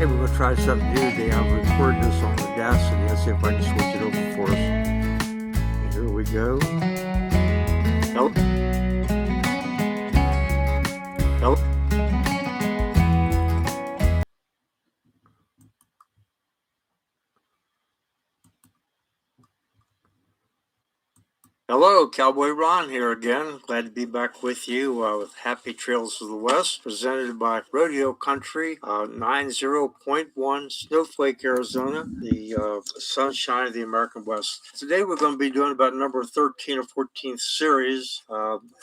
Hey, we're going to try something new today. I've recorded this on Audacity. Let's see if I can switch it over for us. Here we go. Hello. Hello. Hello, Cowboy Ron here again. Glad to be back with you with Happy Trails of the West, presented by Rodeo Country, 90.1 Snowflake, Arizona, the sunshine of the American West. Today we're going to be doing about number 13 or 14th series,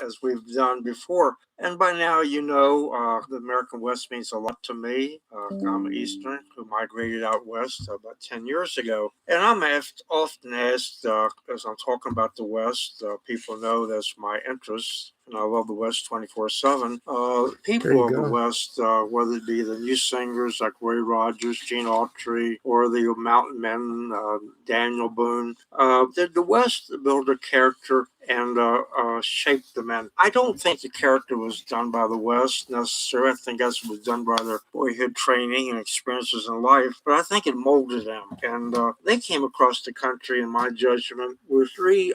as we've done before. And by now, you know, the American West means a lot to me. I'm Eastern, who migrated out west about 10 years ago. And I'm often asked, as I'm talking about the West, people know that's my interest. And I love the West 24/7. People of the West, whether it be the new singers like Roy Rogers, Gene Autry, or the mountain men, Daniel Boone, the West built a character and shaped the men. I don't think the character was done by the West necessarily. I think that was done by their boyhood training and experiences in life, but I think it molded them. And they came across the country, in my judgment, with three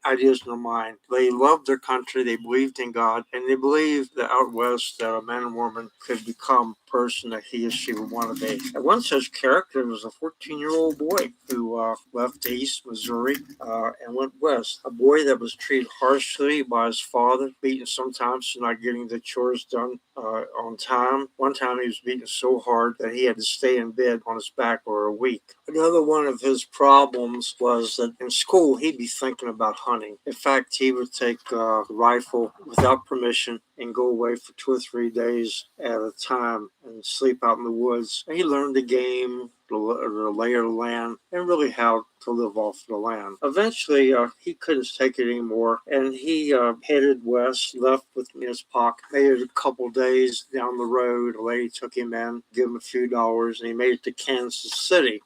ideas in their mind. They loved their country, they believed in God, and they believed that out west that a man and woman could become the person that he or she would want to be. And one such character was a 14-year-old boy who left East Missouri and went west. A boy that was treated harshly by his father, beaten sometimes for not getting the chores done on time. One time he was beaten so hard that he had to stay in bed on his back for a week. Another one of his problems was that in school he'd be thinking about hunting. In fact, he would take a rifle without permission and go away for 2 or 3 days at a time and sleep out in the woods. And he learned the game, the lay of the land, and really how to live off the land. Eventually, he couldn't take it anymore, and he headed west, left with in his pocket. Made it a couple days down the road. A lady took him in, gave him a few dollars, and he made it to Kansas City.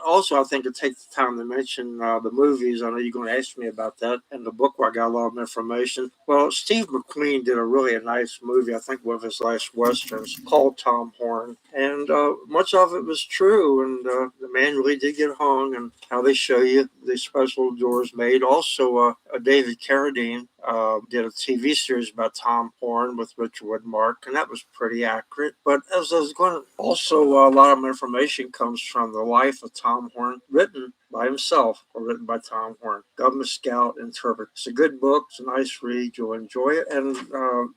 Also, I think to take the time to mention the movies. I know you're going to ask me about that. In the book where I got a lot of information. Well, Steve McQueen did a really nice movie, I think one of his last westerns, called Tom Horn. And much of it was true. And the man really did get hung, and how they show you the special doors made. Also, David Carradine did a TV series about Tom Horn with Richard Widmark, and that was pretty accurate. But as I was going, also a lot of information comes from the life of Tom Horn, written by himself or written by Tom Horn, Government Scout Interpret. It's a good book. It's a nice read. You'll enjoy it. And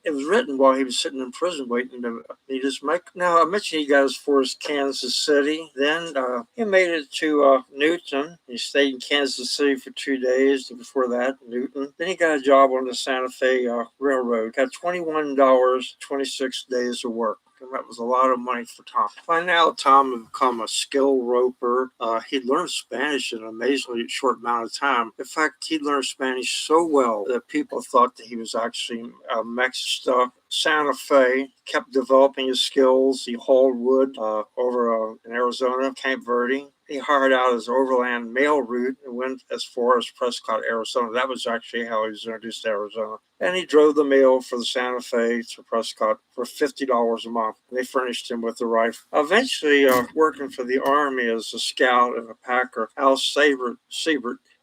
it was written while he was sitting in prison waiting to meet his mate. Now, I mentioned he got as far as Kansas City. Then he made it to Newton. He stayed in Kansas City for 2 days. Before that, Newton. Then he got a job on the Santa Fe Railroad. Got $21, 26 days of work. And that was a lot of money for Tom. By now, Tom had become a skilled roper. He'd learned Spanish in an amazingly short amount of time. In fact, he learned Spanish so well that people thought that he was actually Mexican. Santa Fe, kept developing his skills. He hauled wood over in Arizona, Cape Verde. He hired out his overland mail route and went as far as Prescott, Arizona. That was actually how he was introduced to Arizona. And he drove the mail for the Santa Fe to Prescott for $50 a month. And they furnished him with a rifle. Eventually, working for the Army as a scout and a packer, Al Siebert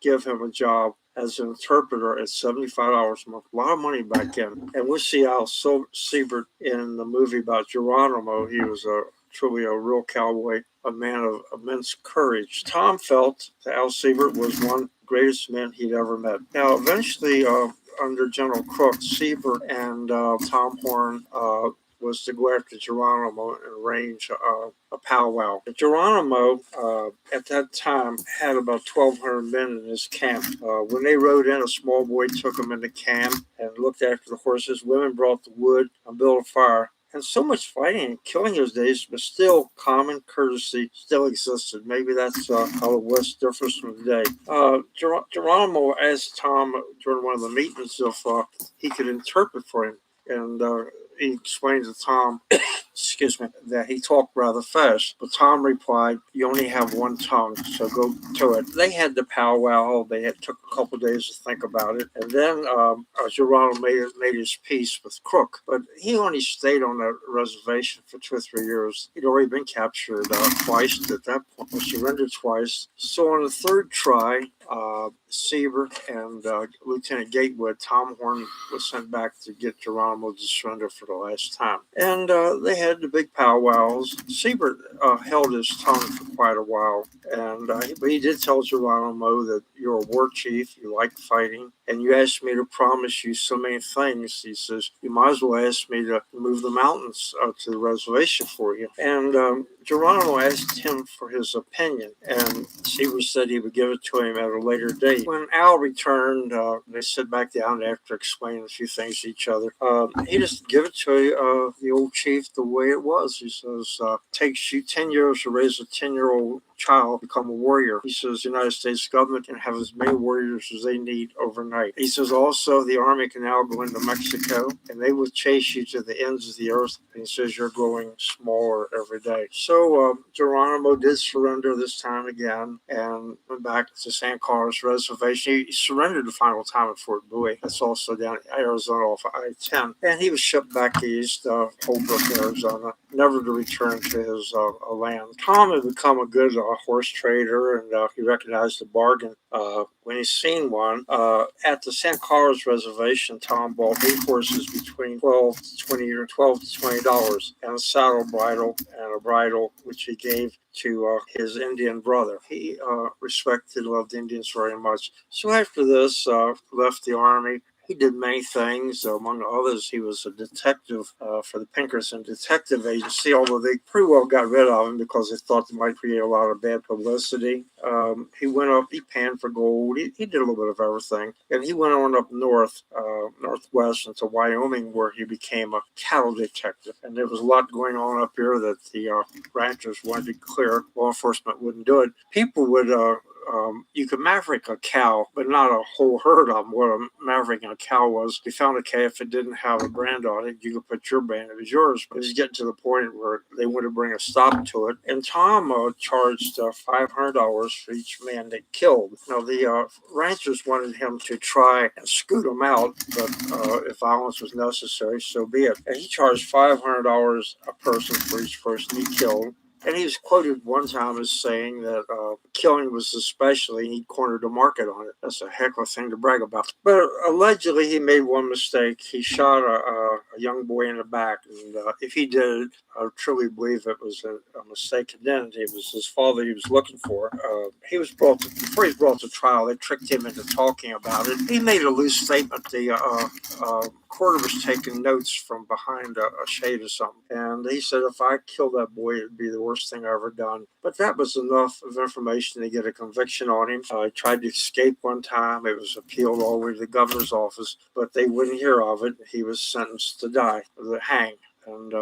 gave him a job as an interpreter at $75 a month. A lot of money back then. And we'll see Al Siebert in the movie about Geronimo. He was truly a real cowboy, a man of immense courage. Tom felt that Al Siebert was one of the greatest men he'd ever met. Now, eventually, under General Crook, Siebert and Tom Horn was to go after Geronimo and arrange a powwow. Geronimo, at that time, had about 1,200 men in his camp. When they rode in, a small boy took them into camp and looked after the horses. Women brought the wood and built a fire. And so much fighting and killing those days, but still common courtesy still existed. Maybe that's how the West differs from today. Geronimo asked Tom during one of the meetings if he could interpret for him. And he explained to Tom that he talked rather fast. But Tom replied, "You only have one tongue, so go to it." They had the powwow. They had took a couple of days to think about it, and then Geronimo made his peace with Crook. But he only stayed on that reservation for 2 or 3 years. He'd already been captured twice at that point. He surrendered twice. So on the third try, Siebert and Lieutenant Gatewood, Tom Horn was sent back to get Geronimo to surrender for the last time. And they had the big powwows. Siebert held his tongue for quite a while, and but he did tell Geronimo that you're a war chief, you like fighting, and you asked me to promise you so many things. He says, you might as well ask me to move the mountains to the reservation for you. And Geronimo asked him for his opinion, and Siebert said he would give it to him at a later date. When Al returned, they sat back down after explaining a few things to each other. He just gave it to the old chief the way it was. He says, takes you 10 years to raise a 10-year-old child become a warrior. He says the United States government can have as many warriors as they need overnight. He says also the army can now go into Mexico and they will chase you to the ends of the earth. And he says you're growing smaller every day. So Geronimo did surrender this time again and went back to San Carlos Reservation. He surrendered the final time at Fort Bowie. That's also down in Arizona off of I-10. And he was shipped back east, Holbrook, Arizona, never to return to his land. Tom had become a good horse trader, and he recognized the bargain when he seen one. At the San Carlos Reservation, Tom bought 8 horses between $12 to $20 and a saddle bridle and a bridle, which he gave to his Indian brother. He respected, loved Indians very much. So after this, left the army. He did many things. Among others, he was a detective for the Pinkerton Detective Agency, although they pretty well got rid of him because they thought they might create a lot of bad publicity. He went up, he panned for gold. He did a little bit of everything. And he went on up northwest into Wyoming, where he became a cattle detective. And there was a lot going on up here that the ranchers wanted to clear. Law enforcement wouldn't do it. People would... you could maverick a cow, but not a whole herd of them. What a mavericking a cow was, you found a cow, if it didn't have a brand on it, you could put your brand, it was yours. But it was getting to the point where they wanted to bring a stop to it. And Tom charged $500 for each man they killed. Now, the ranchers wanted him to try and scoot them out, but if violence was necessary, so be it. And he charged $500 a person for each person he killed. And he was quoted one time as saying that killing was especially, he cornered the market on it. That's a heck of a thing to brag about. But allegedly, he made one mistake. He shot a young boy in the back. And if he did it, I truly believe it was a mistaken identity. It was his father he was looking for. He was before he was brought to trial, they tricked him into talking about it. He made a loose statement. The recorder was taking notes from behind a shade or something. And he said, if I killed that boy, it'd be the worst thing I ever done. But that was enough of information to get a conviction on him. He tried to escape one time. It was appealed all the way to the governor's office, but they wouldn't hear of it. He was sentenced to die, or to hang. And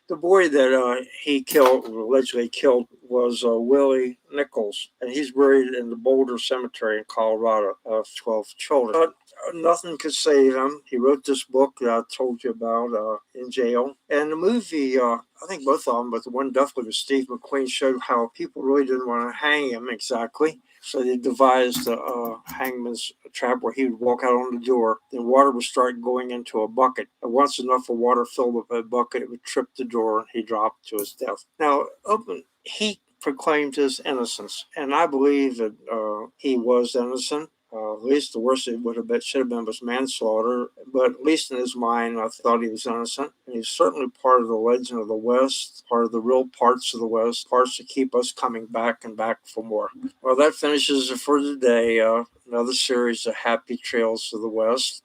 the boy that he killed, allegedly killed, was Willie Nichols, and he's buried in the Boulder Cemetery in Colorado of 12 children. But nothing could save him. He wrote this book that I told you about in jail. And the movie, I think both of them, but the one definitely with Steve McQueen, showed how people really didn't want to hang him exactly. So they devised a hangman's trap where he would walk out on the door, then water would start going into a bucket. And once enough of water filled up that bucket, it would trip the door and he dropped to his death. Now, he proclaimed his innocence, and I believe that he was innocent. At least the worst it should have been was manslaughter, but at least in his mind, I thought he was innocent. And he's certainly part of the legend of the West, part of the real parts of the West, parts that keep us coming back and back for more. Well, that finishes it for today. Another series of Happy Trails to the West.